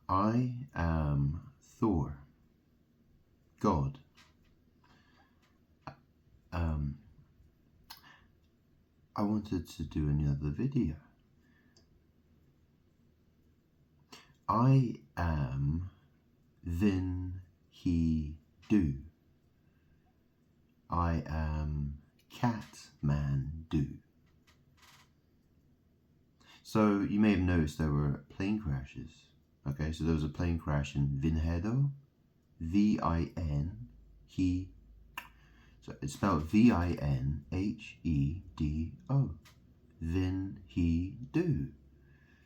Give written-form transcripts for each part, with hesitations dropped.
I am Thor, God. I wanted to do another video. I am VIN HE DO. I am Catman-do. So you may have noticed there were plane crashes. Okay, so there was a plane crash in VIN HE DO. V-I-N, he. So it's spelled V-I-N-H-E-D-O. VIN HE DO.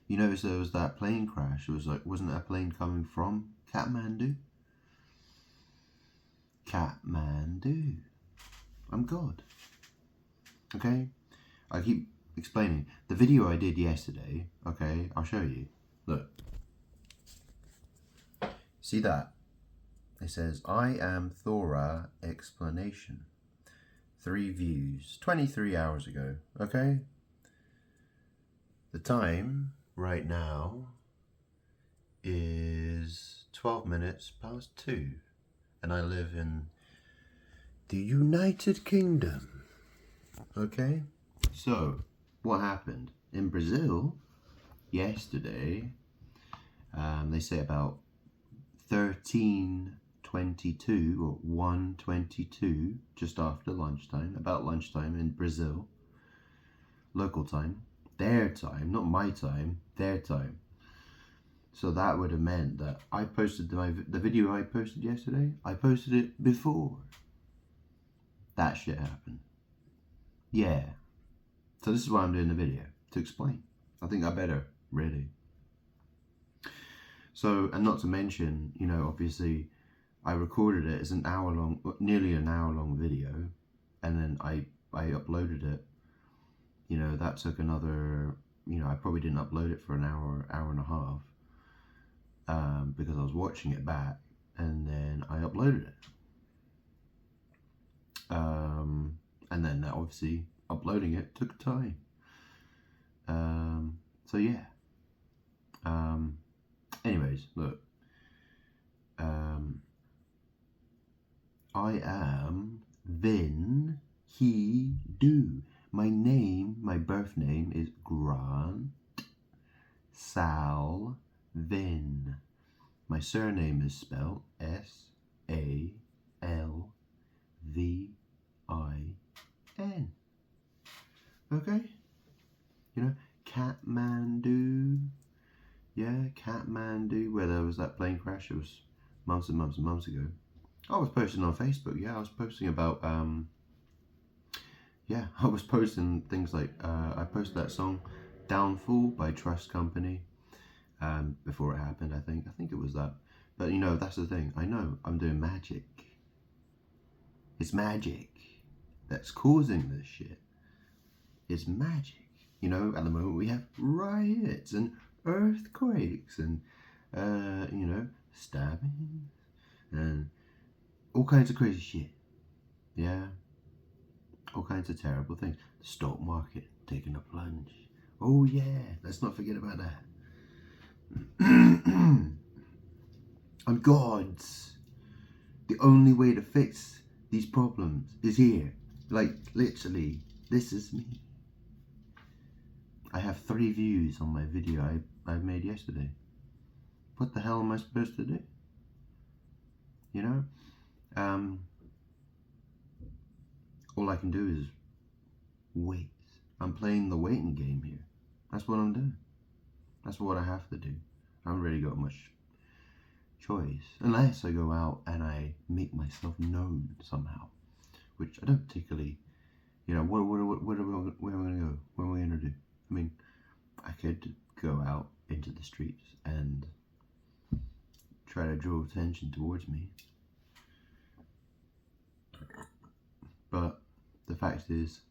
You notice there was that plane crash. It was like, wasn't that a plane coming from Kathmandu? Kathmandu. I'm God. Okay? I keep explaining. The video I did yesterday, okay, I'll show you. Look. See that? It says, I am Thora explanation. 3 views. 23 hours ago. Okay? The time right now is 12 minutes past 2. And I live in the United Kingdom. Okay? So, what happened? In Brazil, yesterday, they say about 13:22 or 1:22, just after lunchtime, about lunchtime in Brazil, local time, their time, not my time, their time. So that would have meant that I posted the video I posted yesterday, I posted it before that shit happened. Yeah. So this is why I'm doing the video, to explain. I think I better, really. So, and not to mention, you know, obviously I recorded it as nearly an hour long video, and then I uploaded it. You know, that took another, you know, I probably didn't upload it for an hour and a half, because I was watching it back, and then I uploaded it. And then obviously uploading it took time. So yeah. Anyways, look. I am VIN HE DO. My name, my birth name is Grant Sal Vin. My surname is spelled S-A-L-V-I-N. Okay? You know, Kathmandu. Yeah, Kathmandu, where there was that plane crash. It was months and months and months ago. I was posting on Facebook. Yeah, I was posting about, yeah, I was posting things like, I posted that song, Downfall by Trust Company, before it happened, I think it was that. But, you know, that's the thing. I know I'm doing magic. It's magic that's causing this shit. It's magic. You know, at the moment we have riots and earthquakes and, you know, stabbings and all kinds of crazy shit. Yeah. All kinds of terrible things. The stock market taking a plunge. Oh yeah, let's not forget about that. I'm God's. The only way to fix these problems is here. Like, literally, this is me. I have 3 views on my video I made yesterday. What the hell am I supposed to do? You know? All I can do is wait. I'm playing the waiting game here. That's what I'm doing. That's what I have to do. I haven't really got much choice. Unless I go out and I make myself known somehow. Which I don't particularly, you know, where am I going to go? What am I going to do? I mean, I could go out into the streets and try to draw attention towards me. But the fact is,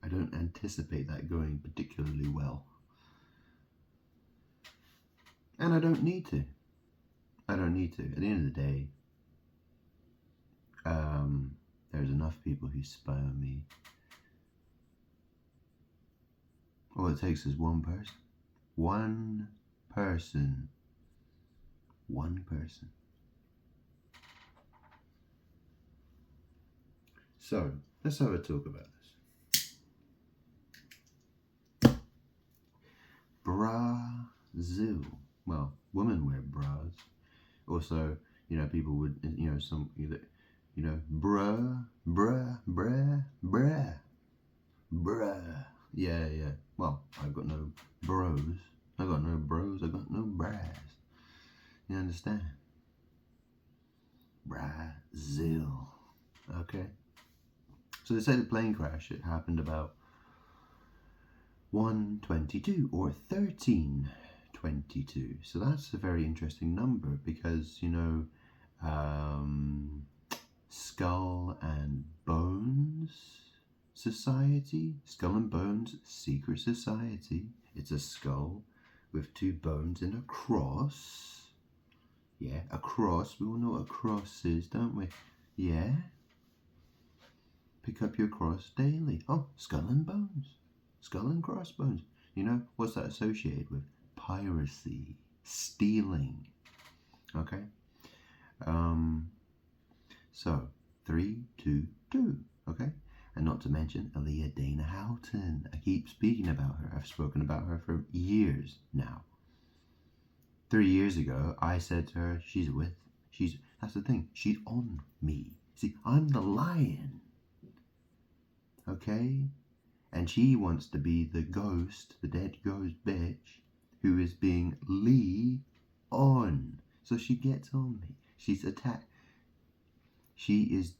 I don't anticipate that going particularly well. And I don't need to. I don't need to. At the end of the day, there's enough people who spy on me All it takes is one person. One person. One person. So, let's have a talk about this. Brazil. Well, women wear bras. Also, you know, people would, you know, some, you know, bruh. Yeah. Well, I've got no bros. I got no bros. I got no bras. You understand? Brazil. Okay. So they say the plane crash, it happened about 1:22 or 13:22. So that's a very interesting number because, you know, Skull and Bones Society, Skull and Bones Secret Society. It's a skull with two bones and a cross. Yeah, a cross. We all know what a cross is, don't we? Yeah. Pick up your cross daily. Oh, Skull and Bones. Skull and crossbones. You know, what's that associated with? Piracy. Stealing. Okay? So, 3, 2, 2. Okay? And not to mention Aaliyah Dana Houghton. I keep speaking about her. I've spoken about her for years now. 3 years ago, I said to her, that's the thing, she's on me. See, I'm the lion. Okay? And she wants to be the ghost, the dead ghost bitch, who is being on. So she gets on me. She's attacked. She's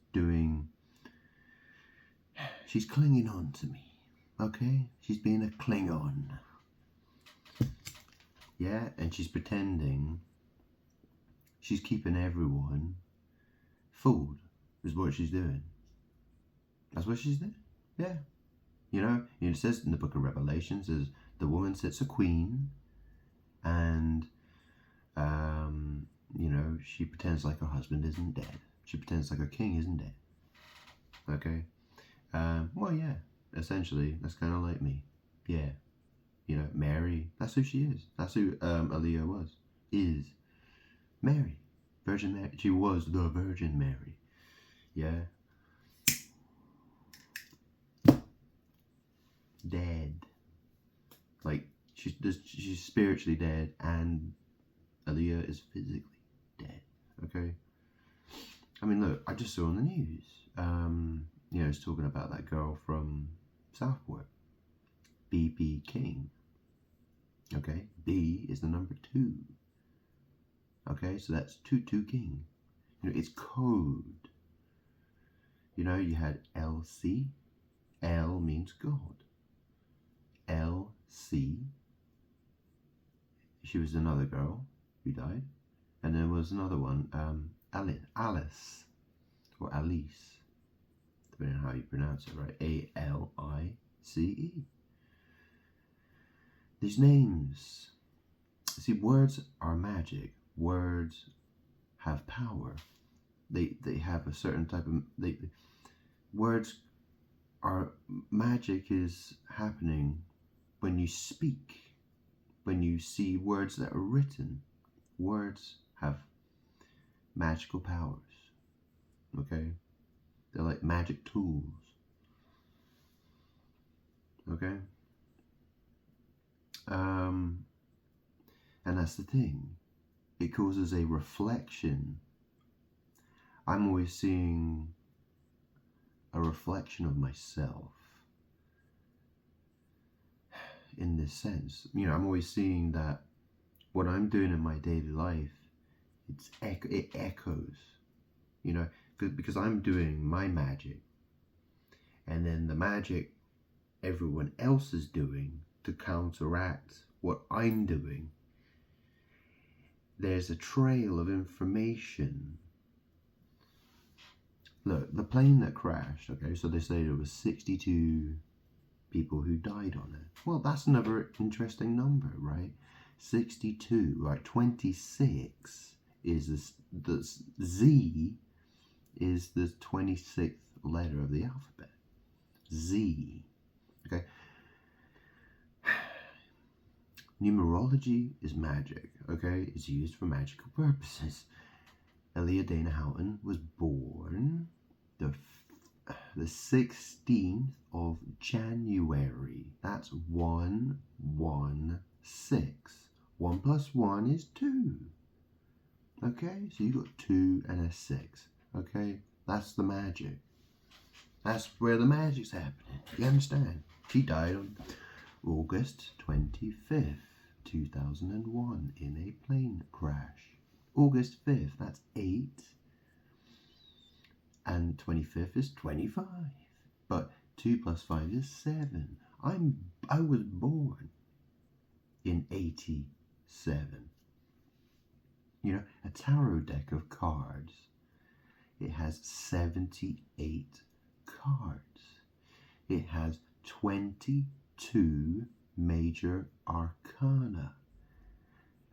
clinging on to me. Okay? She's being a Klingon. Yeah, and she's pretending she's keeping everyone fooled, is what she's doing. That's what she's doing. Yeah. You know, it says in the book of Revelations, is the woman sits a queen, and, you know, she pretends like her husband isn't dead. She pretends like her king isn't dead. Okay? Well, yeah, essentially, that's kind of like me. Yeah. You know, Mary, that's who she is. That's who Aaliyah is. Mary. Virgin Mary. She was the Virgin Mary. Yeah. Dead. Like, she's spiritually dead, and Aaliyah is physically dead. Okay? I mean, look, I just saw on the news, you know, it's talking about that girl from Southport, B.B. King. Okay? B is the number 2. Okay? So that's 22 King. You know, it's code. You know, you had LC. L means God. LC. She was another girl who died. And there was another one, Alice. Or Alice. Depending on how you pronounce it, right? A-L-I-C-E. These names. See, words are magic. Words have power. They have a certain type of... words are... Magic is happening when you speak. When you see words that are written. Words have magical powers. Okay? They're like magic tools. Okay? And that's the thing. It causes a reflection. I'm always seeing a reflection of myself. In this sense. You know, I'm always seeing that what I'm doing in my daily life, it echoes. You know, because I'm doing my magic. And then the magic everyone else is doing to counteract what I'm doing. There's a trail of information. Look, the plane that crashed, okay, so they say there was 62 people who died on it. Well, that's another interesting number, right? 62, right? 26 is the Z is the 26th letter of the alphabet. Z. Okay. Numerology is magic, okay? It's used for magical purposes. Elia Dana Houghton was born the 16th of January. That's 116. 1 plus 1 is 2. Okay, so you got 2 and a 6. Okay, that's the magic. That's where the magic's happening. You understand? She died on August 25th, 2001 in a plane crash. August 5th, that's 8. And 25th is 25. But 2 plus 5 is 7. I was born in 87. You know, a tarot deck of cards. It has 78 cards. It has 22 major arcana.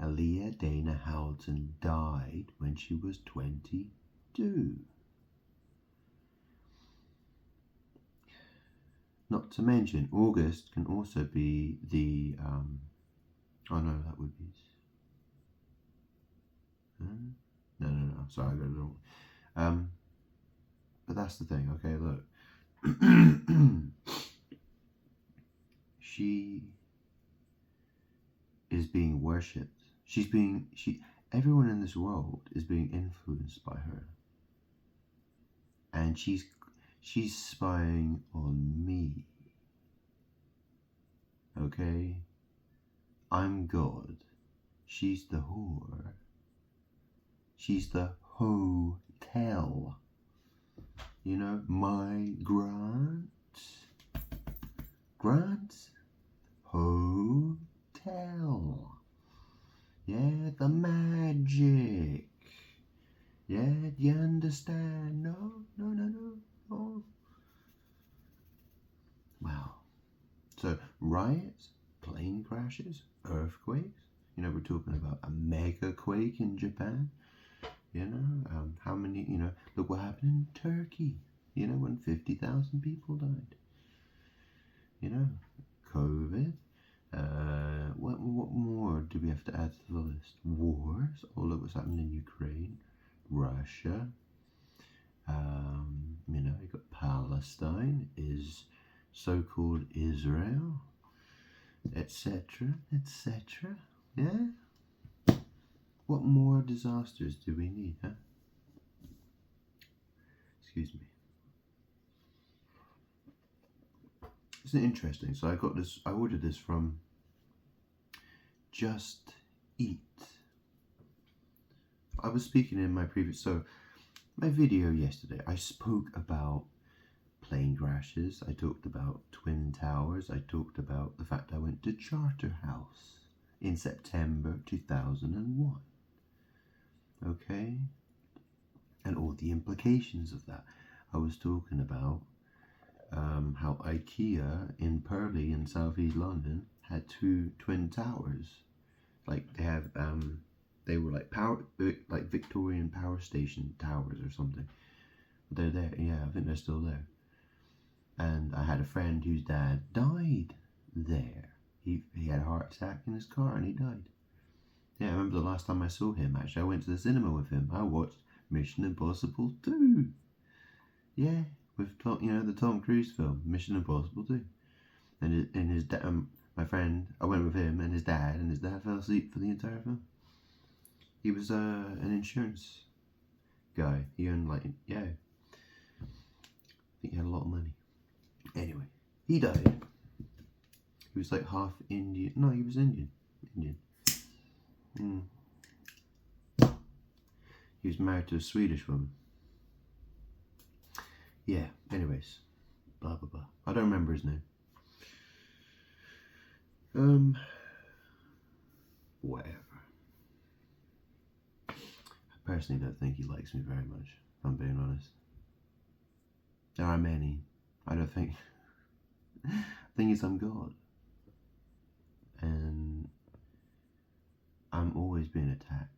Elia Dana Houghton died when she was 22. Not to mention, August can also be the, oh no, that would be, no, sorry, I got it wrong. But that's the thing, okay, look. She is being worshipped. Everyone in this world is being influenced by her. And she's spying on me. Okay? I'm God. She's the whore. She's the hotel. You know, my Grant Hotel. Yeah, the magic. Yeah, you understand? No. Wow. So, riots, plane crashes, earthquakes. You know, we're talking about a mega quake in Japan. You know, how many, you know, look what happened in Turkey, you know, when 50,000 people died. You know, COVID. What more do we have to add to the list? Wars. Oh, look what's happening in Ukraine. Russia. You know, you got Palestine, is so-called Israel, etc., etc. Yeah? What more disasters do we need, huh? Excuse me. Isn't it interesting? So I ordered this from Just Eat. I was speaking in my video yesterday, I spoke about plane crashes, I talked about Twin Towers, I talked about the fact I went to Charterhouse in September 2001. Okay? And all the implications of that. I was talking about how IKEA in Purley in southeast London had 2 twin towers. Like they have, they were like Victorian power station towers or something. They're there, yeah, I think they're still there. And I had a friend whose dad died there. He had a heart attack in his car and he died. Yeah, I remember the last time I saw him, actually, I went to the cinema with him. I watched Mission Impossible 2. Yeah, with Tom, you know, the Tom Cruise film, Mission Impossible 2. And his dad, my friend, I went with him and his dad fell asleep for the entire film. He was an insurance guy. He owned, like, yeah, I think he had a lot of money. Anyway, he died. He was like half Indian. No, he was Indian. He was married to a Swedish woman. Yeah, anyways. Blah, blah, blah. I don't remember his name. Whatever. I personally don't think he likes me very much, if I'm being honest. There are many. I don't think. The thing is, I'm God. And I'm always being attacked.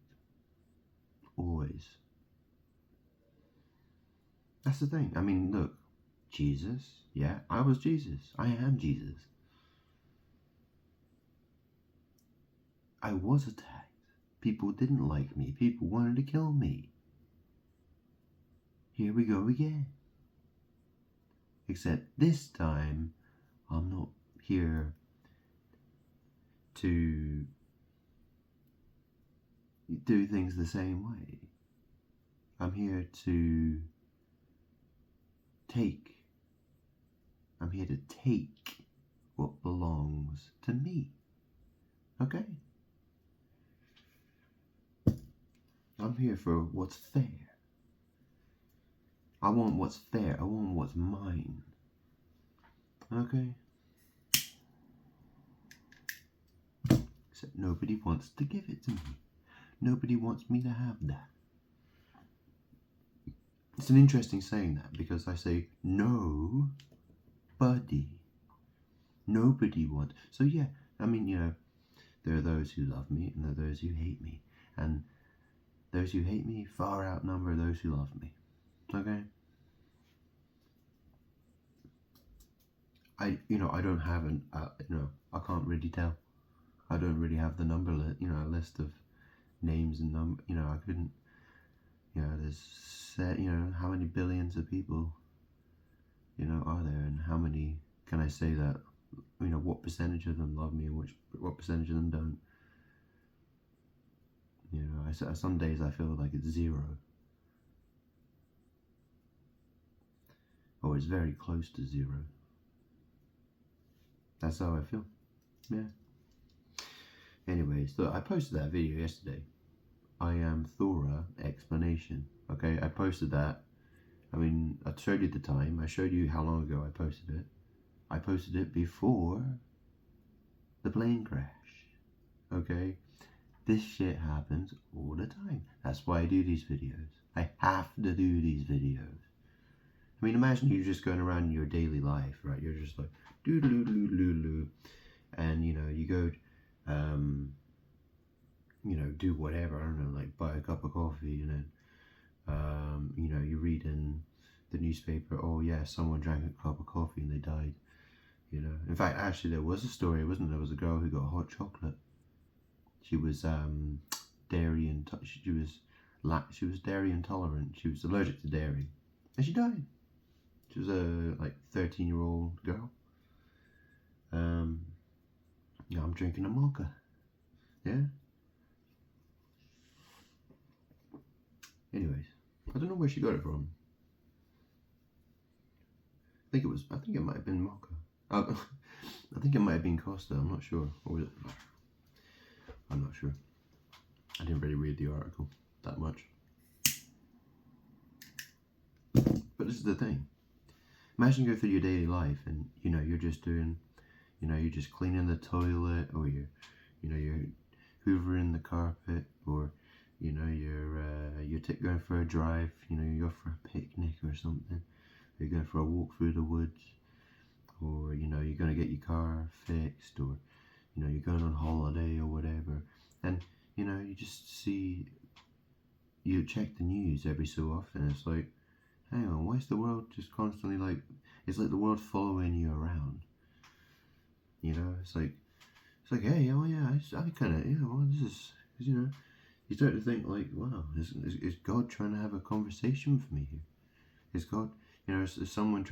Always. That's the thing. I mean, look. Jesus. Yeah, I was Jesus. I am Jesus. I was attacked. People didn't like me. People wanted to kill me. Here we go again. Except this time, I'm not here to do things the same way. I'm here to take. I'm here to take what belongs to me. Okay? I'm here for what's fair. I want what's fair. I want what's mine. Okay? Except nobody wants to give it to me. Nobody wants me to have that. It's an interesting saying that, because I say nobody. Nobody wants. So yeah, I mean, you know, there are those who love me and there are those who hate me. And those who hate me far outnumber those who love me. Okay? I don't have I can't really tell. I don't really have the number, list of names and I couldn't, there's, how many billions of people, are there, and how many can I say that, what percentage of them love me and what percentage of them don't? Some days I feel like it's zero. Or it's very close to zero. That's how I feel. Yeah. Anyways, so I posted that video yesterday. I am Thor explanation. Okay, I posted that. I mean, I showed you the time. I showed you how long ago I posted it. I posted it before the plane crash. Okay? This shit happens all the time. That's why I do these videos. I have to do these videos. I mean, imagine you're just going around in your daily life, right? You're just like, doo-doo-doo-doo-doo. And, you go, do whatever. I don't know, like buy a cup of coffee and then, you read in the newspaper, oh yeah, someone drank a cup of coffee and they died. In fact, actually, there was a story, wasn't there? There was a girl who got hot chocolate. She was dairy and she was dairy intolerant. She was allergic to dairy, and she died. She was a 13-year-old girl. Yeah, I'm drinking a mocha. Yeah. Anyways, I don't know where she got it from. I think it might have been mocha. I think it might have been Costa. I'm not sure. Or was it? I'm not sure. I didn't really read the article that much. But this is the thing. Imagine you go through your daily life and you're just doing, you're just cleaning the toilet, or you're hoovering the carpet, or you're going for a drive, you're for a picnic or something, or you're going for a walk through the woods, or you're going to get your car fixed, or you're going on holiday or whatever, and you just see, you check the news every so often. It's like, hang on, why is the world just constantly it's like the world following you around? It's like, hey, oh yeah, I kind of, well, this is, because you start to think like, wow, is God trying to have a conversation with me here? Is God, is someone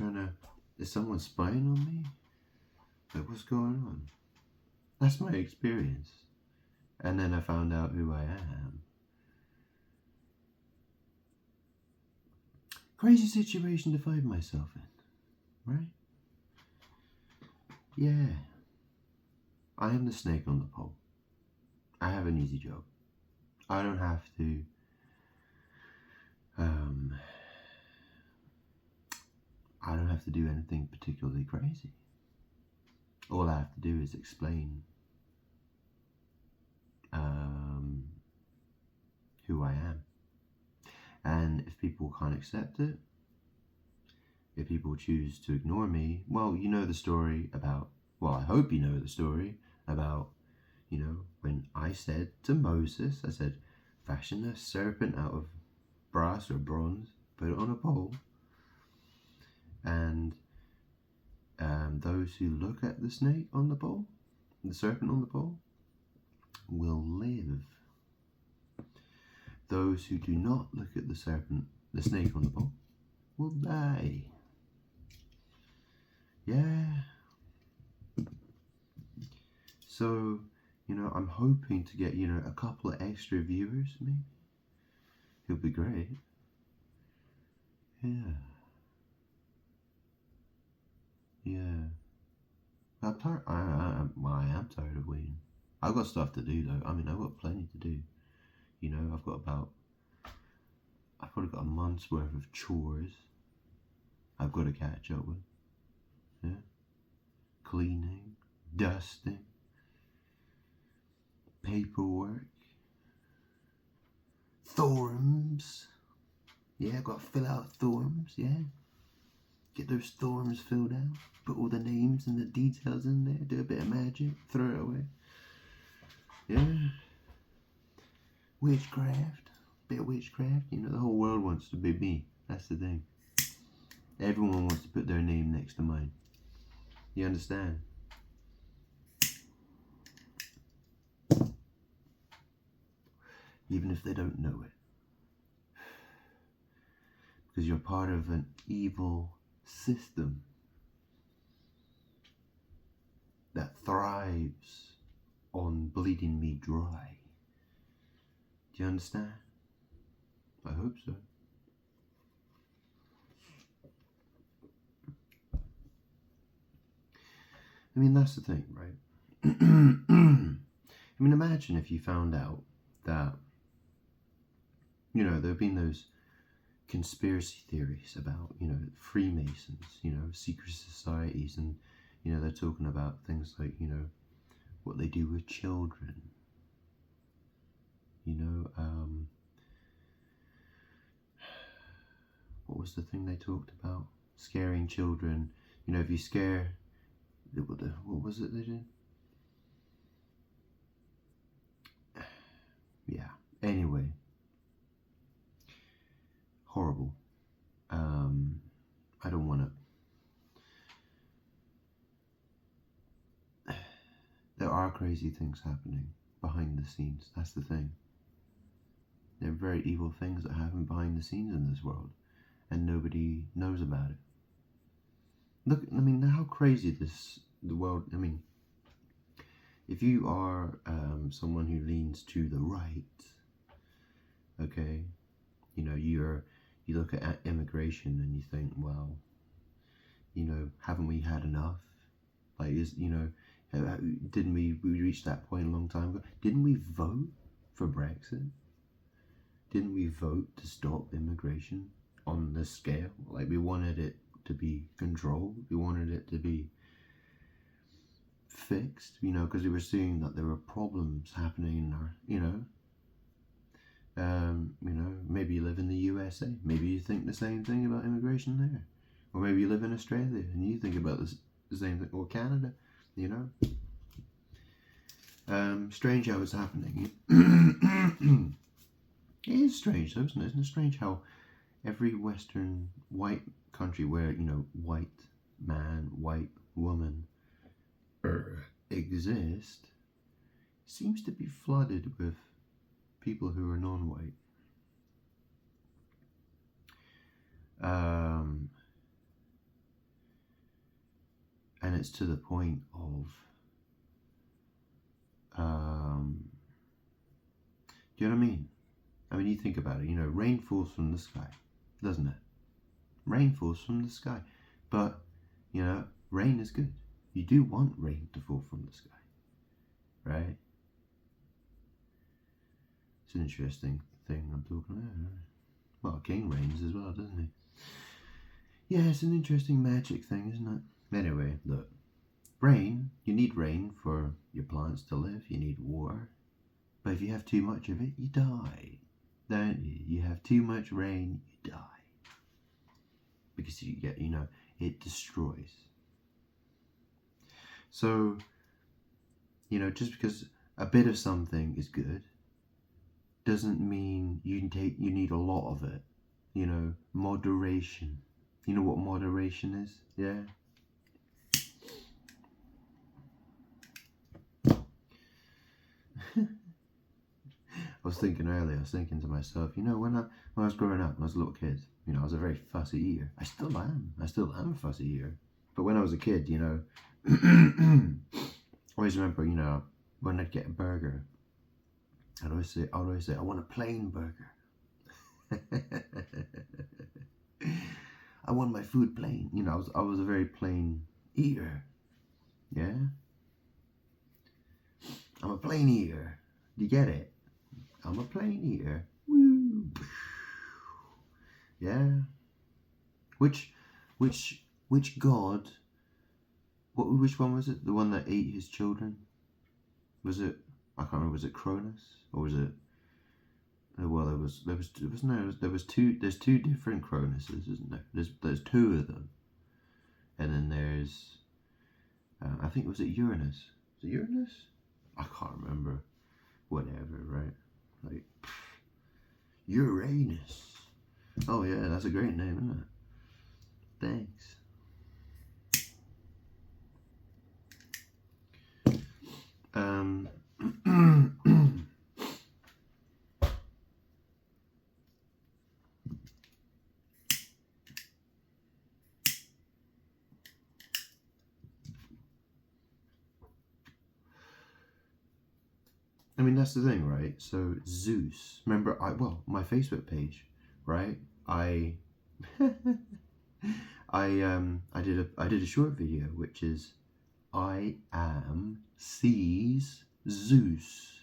is someone spying on me? Like, what's going on? That's my experience. And then I found out who I am. Crazy situation to find myself in, right? Yeah. I am the snake on the pole. I have an easy job. I don't have to do anything particularly crazy. All I have to do is explain who I am. And if people can't accept it, if people choose to ignore me, well, you know the story about, I hope you know the story about, when I said to Moses, I said, fashion a serpent out of brass or bronze, put it on a pole, and those who look at the snake on the pole, the serpent on the pole, will live. Those who do not look at the snake on the pole, will die. Yeah. So, I'm hoping to get, a couple of extra viewers, maybe. It'll be great. Yeah. Yeah. I'm tired. I am tired of waiting. I've got stuff to do, though. I've got plenty to do. I've probably got a month's worth of chores I've got to catch up with. Yeah. Cleaning, dusting, paperwork, forms. Yeah, I've got to fill out forms, yeah. Get those forms filled out. Put all the names and the details in there. Do a bit of magic. Throw it away. Yeah. Witchcraft. Bit of witchcraft. The whole world wants to be me. That's the thing. Everyone wants to put their name next to mine. You understand? Even if they don't know it. Because you're part of an evil system that thrives on bleeding me dry. Do you understand? I hope so. That's the thing, right? Imagine if you found out that, there have been those conspiracy theories about, Freemasons, secret societies, and, they're talking about things like, what they do with children, what was the thing they talked about? Scaring children. If you scare, what was it they did? Yeah, anyway. Horrible. I don't want to. There are crazy things happening behind the scenes. That's the thing. There are very evil things that happen behind the scenes in this world, and nobody knows about it. Look, how crazy the world. If you are someone who leans to the right, okay, you look at immigration and you think, well, haven't we had enough? Like, didn't we reach that point a long time ago? Didn't we vote for Brexit? Didn't we vote to stop immigration on this scale? Like, we wanted it to be controlled. We wanted it to be fixed, because we were seeing that there were problems happening in our, maybe you live in the USA. Maybe you think the same thing about immigration there. Or maybe you live in Australia and you think about the same thing. Or Canada, Strange how it's happening. It is strange though, isn't it? Isn't it strange how every Western white country where, white man, white woman exist seems to be flooded with people who are non-white. And it's to the point of, do you know what I mean? You think about it, rain falls from the sky, doesn't it? Rain falls from the sky. But, rain is good. You do want rain to fall from the sky, right? It's an interesting thing I'm talking about. Well, King rains as well, doesn't he? Yeah, it's an interesting magic thing, isn't it? Anyway, look. Rain, you need rain for your plants to live. You need water. But if you have too much of it, you die. Don't you? You have too much rain, you die. Because you get, it destroys. So, just because a bit of something is good doesn't mean you need a lot of it. Moderation. You know what moderation is? Yeah. was thinking earlier, I was thinking to myself, you know, when I was growing up, when I was a little kid, you know, I was a very fussy eater. I still am a fussy eater. But when I was a kid, you know, I always remember, you know, when I'd get a burger, I'd always say, I want a plain burger. I want my food plain. You know, I was a very plain eater. Yeah? I'm a plain eater. You get it? I'm a plain eater. Woo! Yeah? Which god, which one was it? The one that ate his children? Was it, I can't remember, was it Cronus? Or was it, well, there's two different Cronuses, isn't there? There's two of them. And then there's, I think, was it Uranus? Was it Uranus? I can't remember. Whatever, right? Like, Uranus. Oh yeah, that's a great name, isn't it? Thanks. I mean, that's the thing, right? So Zeus, remember, my Facebook page, right? I did a short video, which is I am sees Zeus.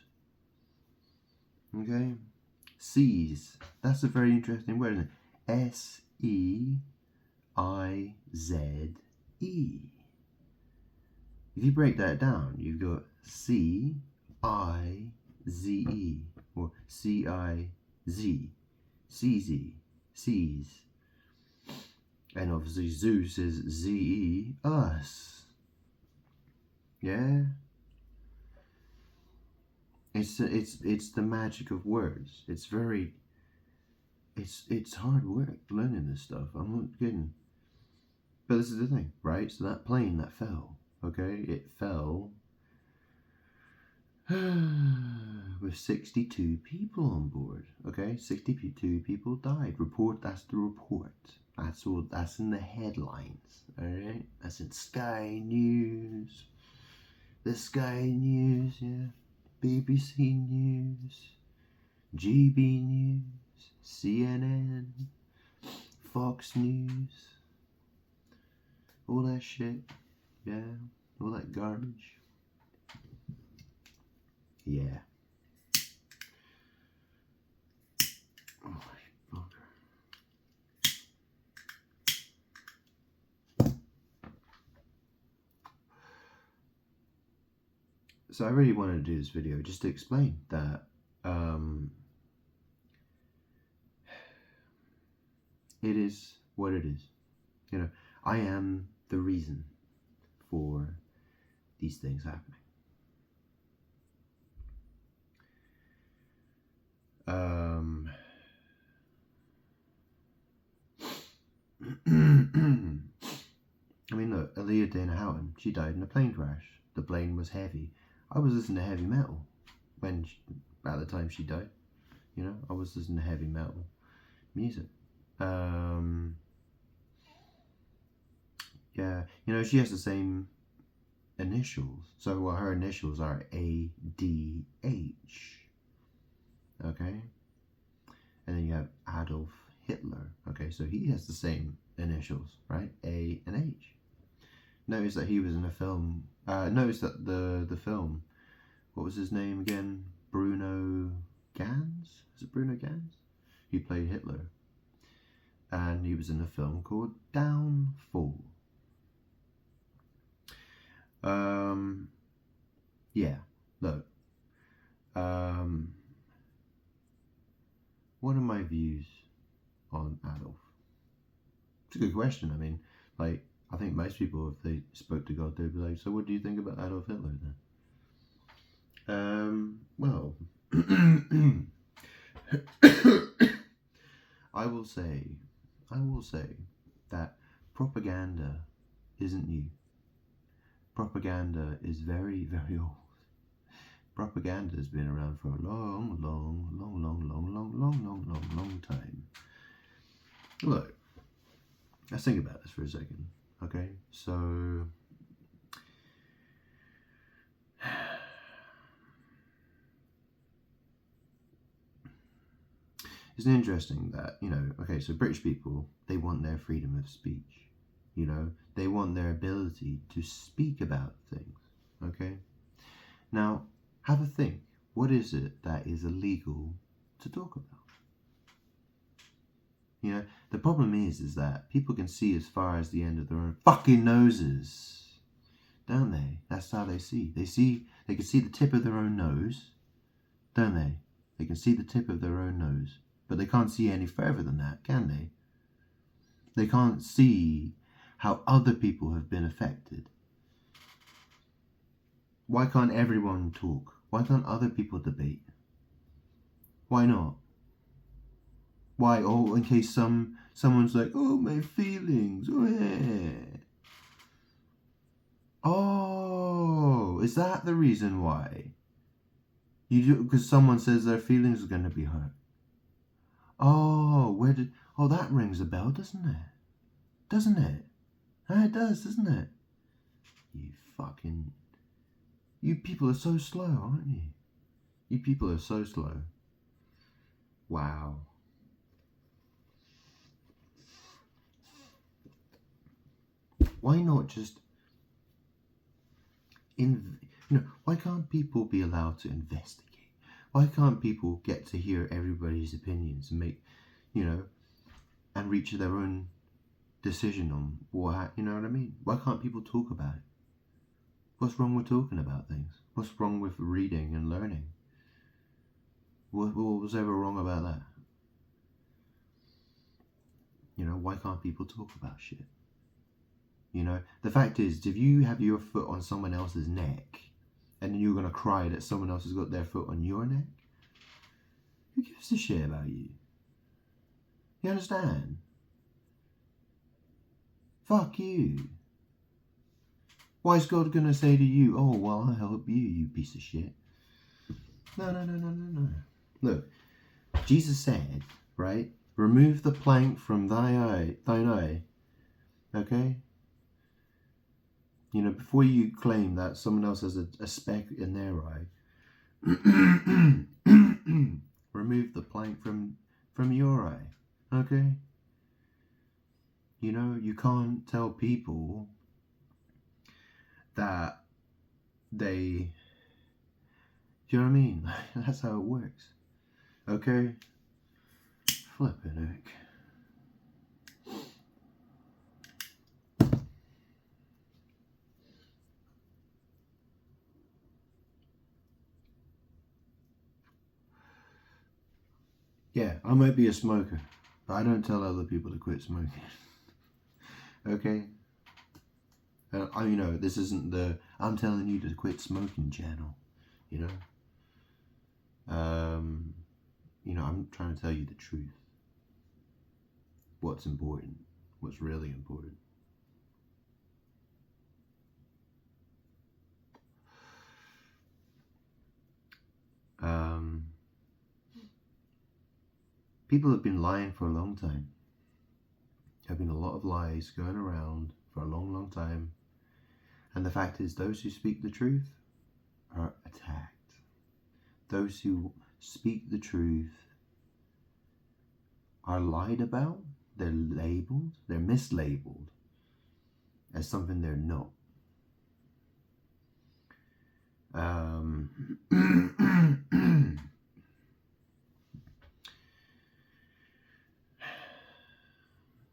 Okay, sees. That's a very interesting word, isn't it? SEIZE. If you break that down, you've got CIZE or CIZ, CZ, sees. And obviously Zeus is ZE, us. Yeah? It's the magic of words. It's hard work learning this stuff. I'm not kidding. But this is the thing, right? So that plane that fell, okay, it fell with 62 people on board, okay? 62 people died. That's the report. That's all. That's in the headlines, all right? That's in Sky News. The Sky News, yeah. BBC News. GB News. CNN. Fox News. All that shit. Yeah. All that garbage. Yeah. Oh my fucker. So I really wanted to do this video just to explain that it is what it is. You know, I am the reason for these things happening. I mean, look, Aaliyah Dana Houghton, she died in a plane crash. The plane was heavy. I was listening to heavy metal at the time she died. You know, I was listening to heavy metal music. Yeah, you know, she has the same initials. So, well, her initials are ADH. Okay? And then you have Adolf Hitler. Okay, so he has the same initials, right? A and H. Notice that he was in a film. Notice that the film, what was his name again? Bruno Ganz? Is it Bruno Ganz? He played Hitler. And he was in a film called Downfall. Yeah, look. What are my views on Adolf? It's a good question. I mean, like, I think most people, if they spoke to God, they'd be like, so what do you think about Adolf Hitler then? Well, I will say that propaganda isn't new. Propaganda is very, very old. Propaganda has been around for a long time. Look, let's think about this for a second, okay? So, it's interesting that, okay, so British people, they want their freedom of speech, they want their ability to speak about things, okay? Now, have a think. What is it that is illegal to talk about? The problem is that people can see as far as the end of their own fucking noses, don't they? That's how they see. They can see the tip of their own nose, don't they? They can see the tip of their own nose, but they can't see any further than that, can they? They can't see how other people have been affected. Why can't everyone talk? Why can't other people debate? Why not? Why? Oh, in case someone's like, oh, my feelings. Oh, is that the reason why? Because someone says their feelings are going to be hurt. Oh, that rings a bell, doesn't it? Doesn't it? It does, doesn't it? You people are so slow, aren't you? You people are so slow. Wow. Why not just why can't people be allowed to investigate? Why can't people get to hear everybody's opinions and make, and reach their own decision on what, you know what I mean? Why can't people talk about it? What's wrong with talking about things? What's wrong with reading and learning? What was ever wrong about that? Why can't people talk about shit? The fact is, if you have your foot on someone else's neck and you're going to cry that someone else has got their foot on your neck, who gives a shit about you? You understand? Fuck you. Why is God going to say to you, oh, well, I'll help you, you piece of shit? No. Look, Jesus said, right? Remove the plank from thine eye. Okay? Before you claim that someone else has a speck in their eye, remove the plank from your eye. Okay? You can't tell people that they... Do you know what I mean? That's how it works. Okay? Flippin' heck. Yeah, I might be a smoker, but I don't tell other people to quit smoking. Okay? This isn't the I'm telling you to quit smoking channel. I'm trying to tell you the truth. What's important. What's really important. People have been lying for a long time. There have been a lot of lies going around for a long time. And the fact is, those who speak the truth are attacked. Those who speak the truth are lied about. They're labeled. They're mislabeled as something they're not.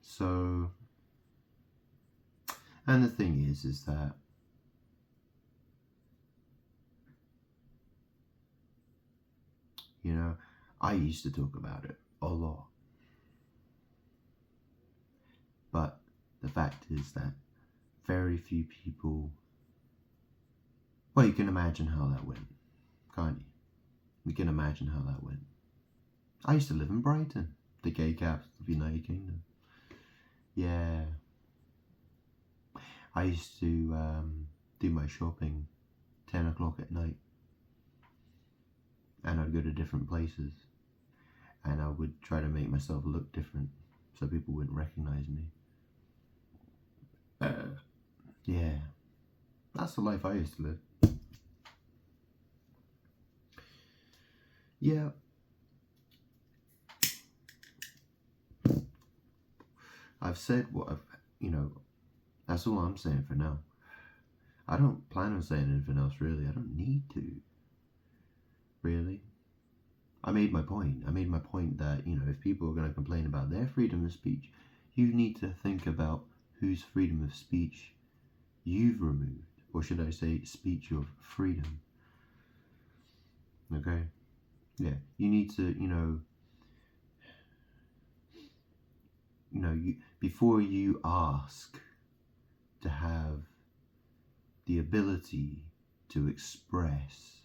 So, and the thing is that I used to talk about it a lot. But the fact is that very few people... Well, you can imagine how that went, can't you? You can imagine how that went. I used to live in Brighton, the gay capital of the United Kingdom. Yeah. I used to do my shopping 10 o'clock at night. and I'd go to different places, and I would try to make myself look different so people wouldn't recognize me. Yeah, that's the life I used to live. Yeah. I've said what that's all I'm saying for now. I don't plan on saying anything else, really. I don't need to. Really. I made my point. I made my point that, if people are going to complain about their freedom of speech, you need to think about whose freedom of speech you've removed. Or should I say, speech of freedom. Okay? Yeah. You need to, before you ask to have the ability to express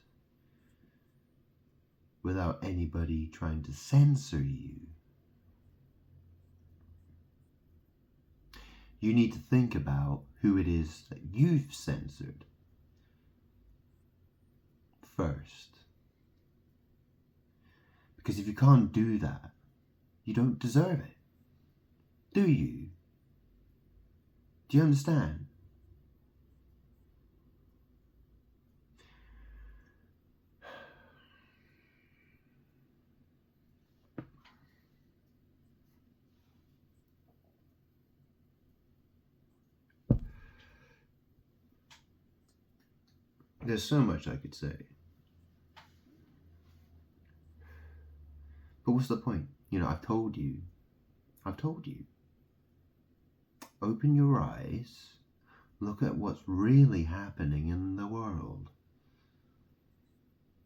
without anybody trying to censor you, you need to think about who it is that you've censored first. Because if you can't do that, you don't deserve it. Do you? Do you understand? There's so much I could say. But what's the point? I've told you. Open your eyes. Look at what's really happening in the world.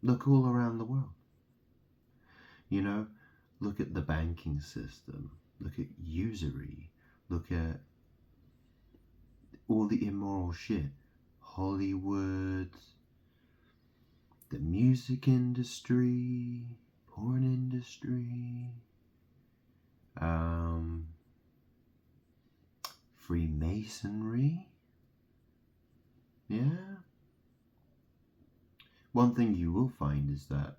Look all around the world. Look at the banking system. Look at usury. Look at all the immoral shit. Hollywood, the music industry, porn industry, Freemasonry. Yeah. One thing you will find is that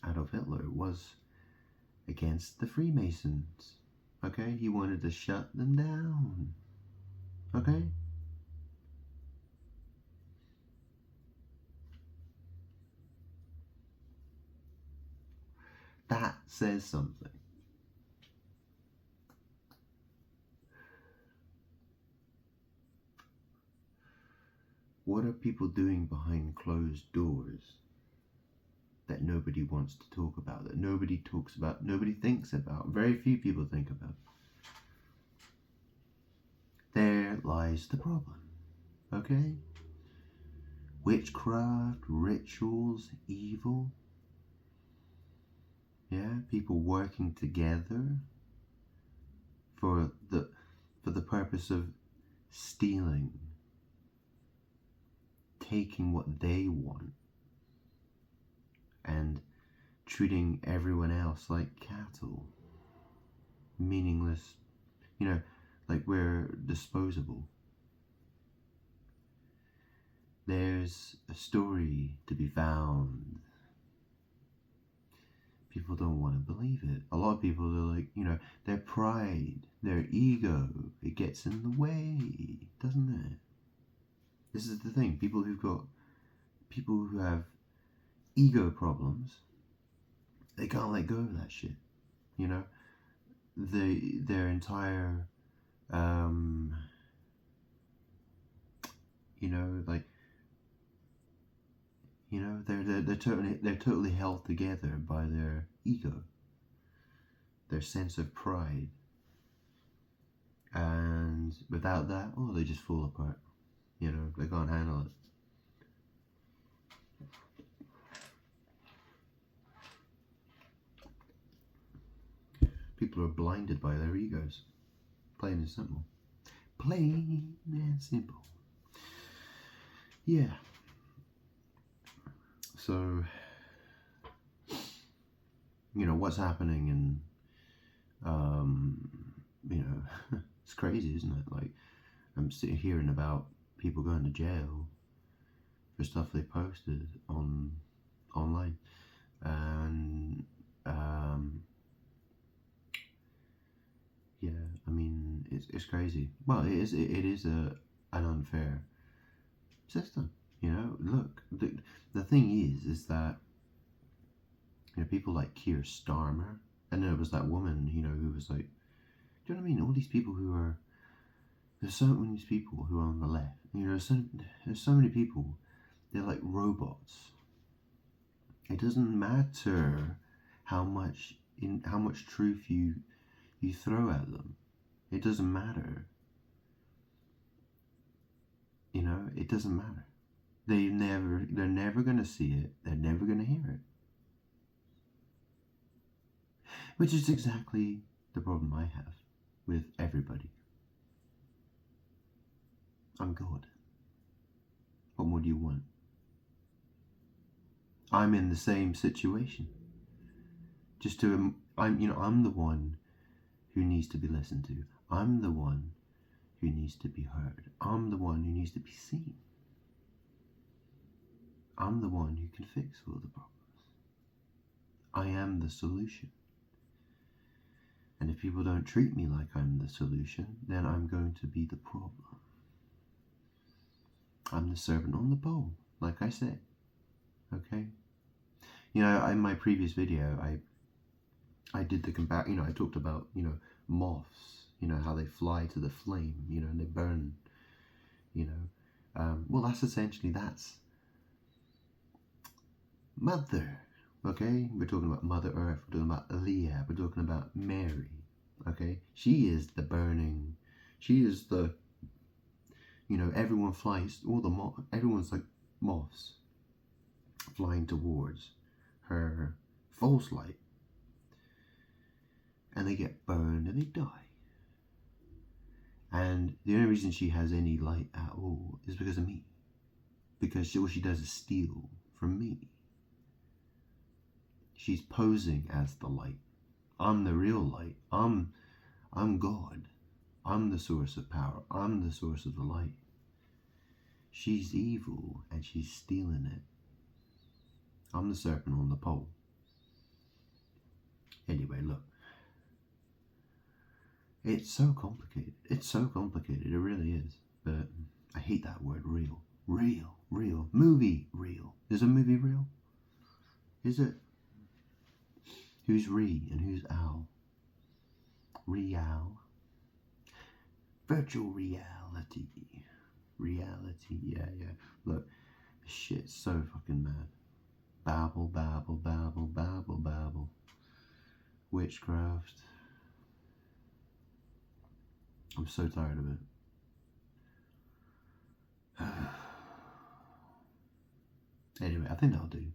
Adolf Hitler was against the Freemasons. Okay? He wanted to shut them down. Okay? That says something. What are people doing behind closed doors that nobody wants to talk about, that nobody talks about, nobody thinks about, very few people think about? There lies the problem, okay? Witchcraft, rituals, evil. Yeah, people working together for the purpose of stealing, taking what they want, and treating everyone else like cattle. Meaningless, like we're disposable. There's a story to be found. People don't want to believe it. A lot of people are like, their pride, their ego, it gets in the way, doesn't it? This is the thing. People who have ego problems, they can't let go of that shit. Their entire, they're totally held together by their ego, their sense of pride, and without that, they just fall apart. They can't handle it. People are blinded by their egos. Plain and simple. Plain and simple. Yeah. So, what's happening in, it's crazy, isn't it? Like, I'm sitting hearing about people going to jail for stuff they posted online. And yeah, I mean, it's crazy. Well, it is an unfair system. You know, look, the thing is that, you know, people like Keir Starmer, and then it was that woman, you know, who was like, do you know what I mean? All these people who are, there's so many people who are on the left. You know, there's so many people. They're like robots. It doesn't matter how much truth you throw at them. It doesn't matter. You know, it doesn't matter. They're never gonna see it. They're never gonna hear it. Which is exactly the problem I have with everybody. I'm God. What more do you want? I'm in the same situation. I'm the one who needs to be listened to. I'm the one who needs to be heard. I'm the one who needs to be seen. I'm the one who can fix all the problems. I am the solution. And if people don't treat me like I'm the solution, then I'm going to be the problem. I'm the servant on the pole, like I said. Okay? You know, in my previous video, I did the you know, I talked about, you know, moths, you know, how they fly to the flame, you know, and they burn, you know. Well, that's Mother, okay? We're talking about Mother Earth, we're talking about Leah, we're talking about Mary, okay? She is the burning, she is the, you know, everyone flies, everyone's like moths flying towards her false light. And they get burned and they die. And the only reason she has any light at all is because of me. Because all she does is steal from me. She's posing as the light. I'm the real light. I'm God. I'm the source of power. I'm the source of the light. She's evil and she's stealing it. I'm the serpent on the pole. Anyway, look. It's so complicated. It's so complicated. It really is. But I hate that word, real. Real. Movie, real. Is a movie real? Is it? Who's Re and who's Al? Real. Virtual reality. Reality, yeah. Look, this shit's so fucking mad. Babble. Witchcraft. I'm so tired of it. Anyway, I think that'll do.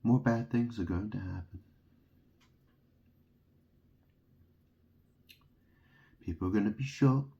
More bad things are going to happen. People are going to be shocked.